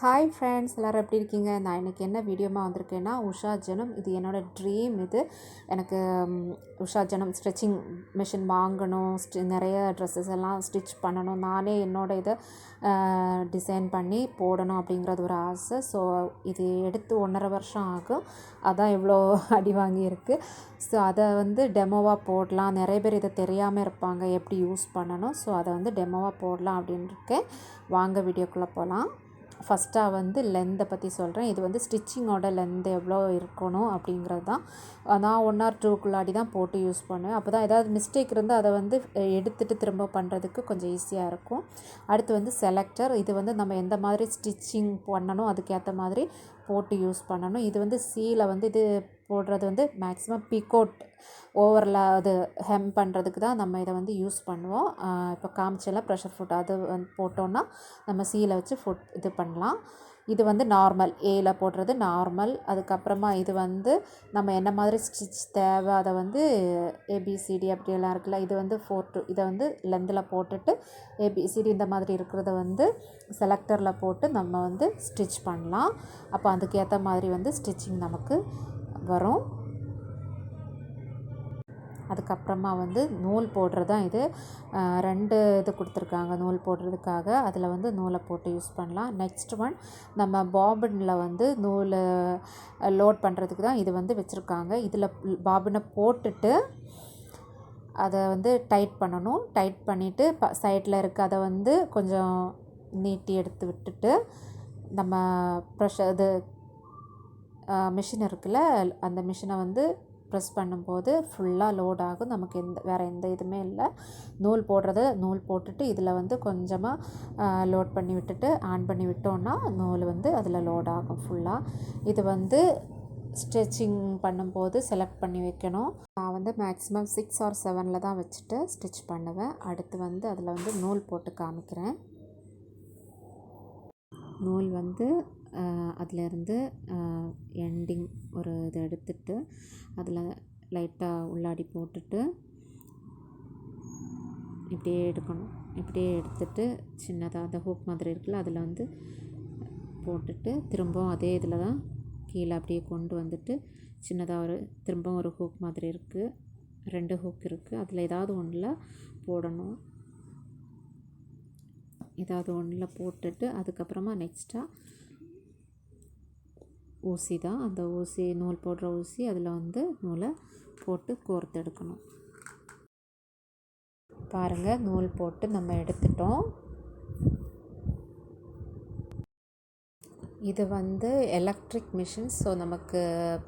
Hi friends, எல்லோரும் எப்படி இருக்கீங்க? நான் இன்றைக்கி என்ன வீடியோமாக வந்திருக்கேன்னா, உஷா ஜனம். இது என்னோடய ட்ரீம். இது எனக்கு உஷா ஜனம் ஸ்டிச்சிங் மிஷின் வாங்கணும், நிறைய ட்ரெஸ்ஸஸ் எல்லாம் ஸ்டிச் பண்ணணும், நானே என்னோடய இதை டிசைன் பண்ணி போடணும் அப்படிங்கிறது ஒரு ஆசை. ஸோ இது எடுத்து 1.5 வருஷம் ஆகும். அதான் இவ்வளோ அடி வாங்கியிருக்கு. ஸோ அதை டெமோவாக போடலாம். நிறைய பேர் இதை தெரியாமல் இருப்பாங்க எப்படி யூஸ் பண்ணணும். ஸோ அதை டெமோவாக போடலாம் அப்படின்னு இருக்கேன். வாங்க வீடியோக்குள்ளே போகலாம். ஃபஸ்ட்டாக லென்த்தை பற்றி சொல்கிறேன். இது ஸ்டிச்சிங்கோட லென்த் எவ்வளோ இருக்கணும் அப்படிங்கிறது தான். நான் 1 or 2க்குள்ளாடி தான் போட்டு யூஸ் பண்ணுவேன். அப்போ தான் ஏதாவது மிஸ்டேக் இருந்தால் அதை எடுத்துகிட்டு திரும்ப பண்ணுறதுக்கு கொஞ்சம் ஈஸியாக இருக்கும். அடுத்து செலக்டர். இது நம்ம எந்த மாதிரி ஸ்டிச்சிங் பண்ணணும் அதுக்கேற்ற மாதிரி போட்டு யூஸ் பண்ணணும். இது சீலை இது போடுறது மேக்ஸிமம் பிகோட் ஓவரில் அது ஹெம் பண்ணுறதுக்கு தான் நம்ம இதை யூஸ் பண்ணுவோம். இப்போ காமிச்செல்லாம் ப்ரெஷர் ஃபுட் அது போட்டோன்னா நம்ம சீலை வச்சு இது பண்ணலாம். இது நார்மல் ஏல போடுறது நார்மல். அதுக்கப்புறமா இது நம்ம என்ன மாதிரி ஸ்டிச் தேவை அதை ஏபிசிடி அப்படியெல்லாம் இருக்குல்ல. இது 4 to இதை லெந்தில் போட்டுட்டு ஏபிசிடி இந்த மாதிரி இருக்கிறத செலக்டரில் போட்டு நம்ம ஸ்டிச் பண்ணலாம். அப்போ அதுக்கேற்ற மாதிரி ஸ்டிச்சிங் நமக்கு வரும். அதுக்கப்புறமா நூல் போடுறது தான் இது. 2 இது கொடுத்துருக்காங்க நூல் போடுறதுக்காக. அதில் நூலை போட்டு யூஸ் பண்ணலாம். நெக்ஸ்ட் ஒன் நம்ம பாபினில் நூல் லோட் பண்ணுறதுக்கு தான் இது வச்சுருக்காங்க. இதில் பாபினை போட்டுட்டு அதை டைட் பண்ணணும். டைட் பண்ணிவிட்டு சைடில் இருக்க அதை கொஞ்சம் நீட்டி எடுத்து விட்டுட்டு நம்ம இது மிஷின் இருக்குல்ல, அந்த மிஷினை ப்ரெஸ் பண்ணும்போது ஃபுல்லாக லோட் ஆகும். நமக்கு வேறு எந்த இதுவுமே இல்லை. நூல் போட்டுட்டு இதில் கொஞ்சமாக லோட் பண்ணி விட்டுட்டு ஆன் பண்ணி விட்டோன்னா நூல் அதில் லோட் ஆகும் ஃபுல்லாக. இது ஸ்டிச்சிங் பண்ணும்போது செலக்ட் பண்ணி வைக்கணும். நான் மேக்ஸிமம் 6 or 7 தான் வச்சுட்டு ஸ்டிச் பண்ணுவேன். அடுத்து அதில் நூல் போட்டு காமிக்கிறேன். நூல் அதிலேருந்து எண்டிங் ஒரு இதை எடுத்துட்டு அதில் லைட்டாக உள்ளாடி போட்டுட்டு இப்படியே எடுக்கணும். இப்படியே எடுத்துட்டு சின்னதாக அந்த ஹூக் மாதிரி இருக்குல்ல அதில் போட்டுட்டு திரும்பவும் அதே இதில் தான் கீழே அப்படியே கொண்டு வந்துட்டு சின்னதாக திரும்பவும் ஒரு ஹூக் மாதிரி இருக்குது. 2 ஹூக் இருக்குது. அதில் ஏதாவது ஒன்றில் போடணும். ஏதாவது ஒன்றில் போட்டுட்டு அதுக்கப்புறமா நெக்ஸ்ட்டாக ஊசி தான். அந்த ஊசி நூல் போடுற ஊசி அதில் நூலை போட்டு கோர்த்து எடுக்கணும். பாருங்கள், நூல் போட்டு நம்ம எடுத்துட்டோம். இது எலக்ட்ரிக் மிஷின். ஸோ நமக்கு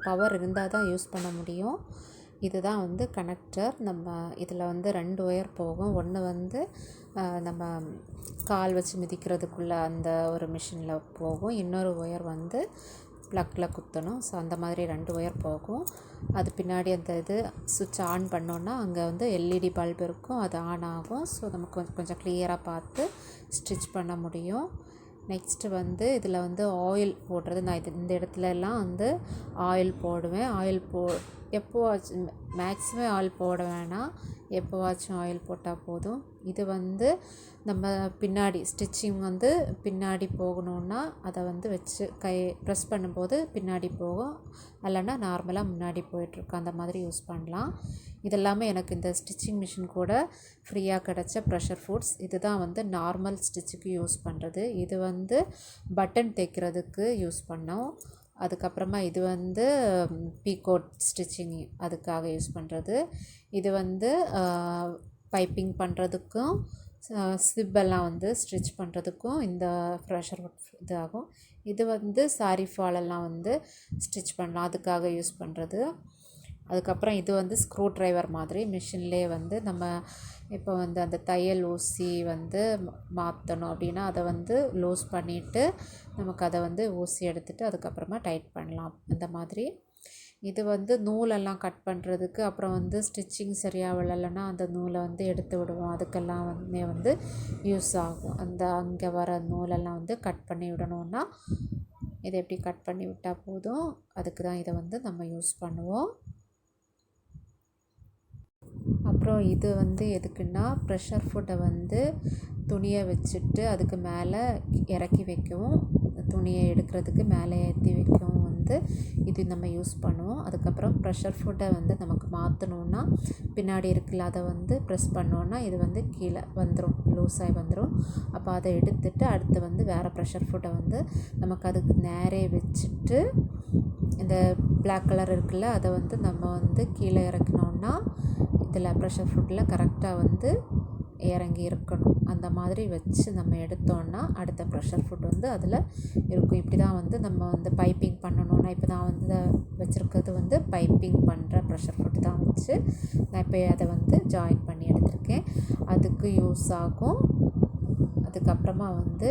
பவர் இருந்தால் தான் யூஸ் பண்ண முடியும். இதுதான் கனெக்டர். நம்ம இதில் 2 ஒயர் போகும். ஒன்று நம்ம கால் வச்சு மிதிக்கிறதுக்குள்ளே அந்த ஒரு மிஷினில் போகும். இன்னொரு ஒயர் ப்ளக்கில் குத்தணும். ஸோ அந்த மாதிரி 2 ஒயர் போகும். அது பின்னாடி அந்த இது சுவிட்ச் ஆன் பண்ணோன்னா அங்கே எல்இடி பல்ப் இருக்கும், அது ஆன் ஆகும். ஸோ நமக்கு கொஞ்சம் கிளியராக பார்த்து ஸ்டிச் பண்ண முடியும். நெக்ஸ்ட்டு இதில் ஆயில் போடுறது. நான் இந்த இடத்துலலாம் ஆயில் போடுவேன். எப்போவாச்சும் மேக்ஸிமம் ஆயில் போட வேணாம், எப்போவாச்சும் ஆயில் போட்டால் போதும். இது நம்ம பின்னாடி ஸ்டிச்சிங் பின்னாடி போகணுன்னா அதை வச்சு ப்ரெஸ் பண்ணும்போது பின்னாடி போகும். இல்லைன்னா நார்மலாக முன்னாடி போயிட்டுருக்கும். அந்த மாதிரி யூஸ் பண்ணலாம். இதெல்லாமே எனக்கு இந்த ஸ்டிச்சிங் மிஷின் கூட ஃப்ரீயாக கிடச்ச ப்ரெஷர் ஃபுட்ஸ். இது தான் நார்மல் ஸ்டிச்சுக்கு யூஸ் பண்ணுறது. இது பட்டன் தைக்கிறதுக்கு யூஸ் பண்ணோம். அதுக்கப்புறமா இது பீகோட் ஸ்டிச்சிங் அதுக்காக யூஸ் பண்ணுறது. இது பைப்பிங் பண்ணுறதுக்கும் ஸ்லிப்பெல்லாம் ஸ்டிச் பண்ணுறதுக்கும் இந்த ப்ரெஷர் இதாகும். இது சாரி ஃபாலெல்லாம் ஸ்டிச் பண்ணலாம், அதுக்காக யூஸ் பண்ணுறது. அதுக்கப்புறம் இது ஸ்க்ரூ ட்ரைவர் மாதிரி மிஷின்லேயே நம்ம இப்போ அந்த தையல் ஊசி மாற்றணும் அப்படின்னா அதை லூஸ் பண்ணிவிட்டு நமக்கு அதை ஊசி எடுத்துகிட்டு அதுக்கப்புறமா டைட் பண்ணலாம். அந்த மாதிரி இது நூலெல்லாம் கட் பண்ணுறதுக்கு, அப்புறம் ஸ்டிச்சிங் சரியாக விழலைன்னா அந்த நூலை எடுத்து விடுவோம். அதுக்கெல்லாம் யூஸ் ஆகும். அங்கே வர நூலெல்லாம் கட் பண்ணி விடணுன்னா இதை எப்படி கட் பண்ணி விட்டால் போதும். அதுக்கு தான் இதை நம்ம யூஸ் பண்ணுவோம். அப்புறம் இது எதுக்குன்னா ப்ரெஷர் ஃபுட்டை துணியை வச்சுட்டு அதுக்கு மேலே இறக்கி வைக்கவும் துணியை எடுக்கிறதுக்கு மேலே ஏற்றி வைக்கவும் வந்து இது நம்ம யூஸ் பண்ணுவோம். அதுக்கப்புறம் ப்ரெஷர் ஃபுட்டை வந்து நமக்கு மாற்றணுன்னா பின்னாடி இருக்குல்ல அதை வந்து ப்ரெஸ் பண்ணோன்னா இது வந்து கீழே வந்துடும், லூஸாகி வந்துடும். அப்போ அதை எடுத்துட்டு அடுத்து வந்து வேறு ப்ரெஷர் ஃபுட்டை வந்து நமக்கு அதுக்கு நேரே வச்சுட்டு இந்த பிளாக் கலர் இருக்குல்ல அதை வந்து நம்ம வந்து கீழே இறக்கணுன்னா இதில் ப்ரெஷர் ஃபுட்டில் கரெக்டாக வந்து இறங்கி இருக்கணும். அந்த மாதிரி வச்சு நம்ம எடுத்தோன்னா அடுத்த ப்ரெஷர் ஃபுட் வந்து அதில் இருக்கும். இப்படி தான் வந்து நம்ம வந்து பைப்பிங் பண்ணணுன்னா இப்போ நான் வந்து வச்சுருக்கிறது வந்து பைப்பிங் பண்ணுற ப்ரெஷர் ஃபுட் தான் வச்சு நான் இப்போ அதை வந்து ஜாயின் பண்ணி எடுத்திருக்கேன். அதுக்கு யூஸ் ஆகும். அதுக்கப்புறமா வந்து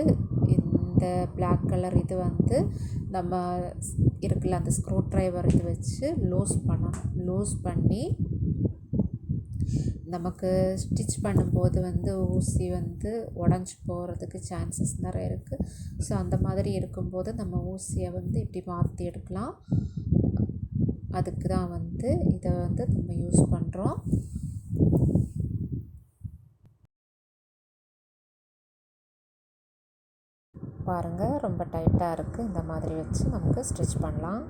இந்த பிளாக் கலர் இது வந்து நம்ம இருக்குல்ல அந்த ஸ்க்ரூ ட்ரைவர் இது வச்சு லூஸ் பண்ணணும். லூஸ் பண்ணி நமக்கு ஸ்டிச் பண்ணும்போது வந்து ஊசி வந்து உடஞ்சி போகிறதுக்கு சான்சஸ் நிறைய இருக்குது. ஸோ அந்த மாதிரி இருக்கும்போது நம்ம ஊசியை வந்து இப்படி மாற்றி எடுக்கலாம். அதுக்கு தான் வந்து இதை வந்து நம்ம யூஸ் பண்ணுறோம். பாருங்கள், ரொம்ப டைட்டாக இருக்குது. இந்த மாதிரி வச்சு நமக்கு ஸ்டிச் பண்ணலாம்.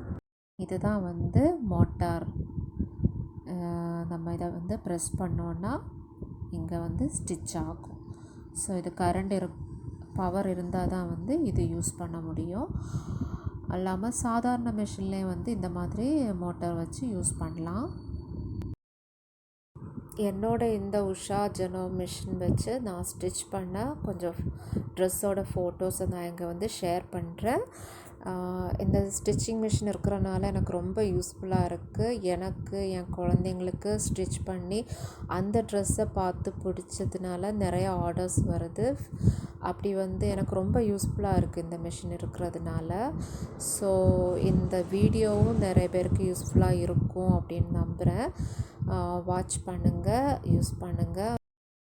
இதுதான் வந்து மோட்டார். நம்ம இதை வந்து ப்ரெஸ் பண்ணோன்னா இங்கே வந்து ஸ்டிச் ஆகும். ஸோ இது கரண்ட் பவர் இருந்தால் தான் வந்து இது யூஸ் பண்ண முடியும். இல்லாமல் சாதாரண மிஷின்லேயே வந்து இந்த மாதிரி மோட்டார் வச்சு யூஸ் பண்ணலாம். என்னோடய இந்த உஷா ஜனோம் மிஷின் வச்சு நான் ஸ்டிச் பண்ண கொஞ்சம் ட்ரெஸ்ஸோட ஃபோட்டோஸை நான் இங்கே வந்து ஷேர் பண்ணுறேன். இந்த ஸ்டிச்சிங் மிஷின் இருக்கிறனால எனக்கு ரொம்ப யூஸ்ஃபுல்லாக இருக்குது. எனக்கு என் குழந்தைங்களுக்கு ஸ்டிச் பண்ணி அந்த ட்ரெஸ்ஸை பார்த்து பிடிச்சதுனால நிறையா ஆர்டர்ஸ் வருது. அப்படி வந்து எனக்கு ரொம்ப யூஸ்ஃபுல்லாக இருக்குது இந்த மிஷின் இருக்கிறதுனால. ஸோ இந்த வீடியோவும் நிறைய பேருக்கு யூஸ்ஃபுல்லாக இருக்கும் அப்படின்னு நம்புகிறேன். வாட்ச் பண்ணுங்கள், யூஸ் பண்ணுங்கள்.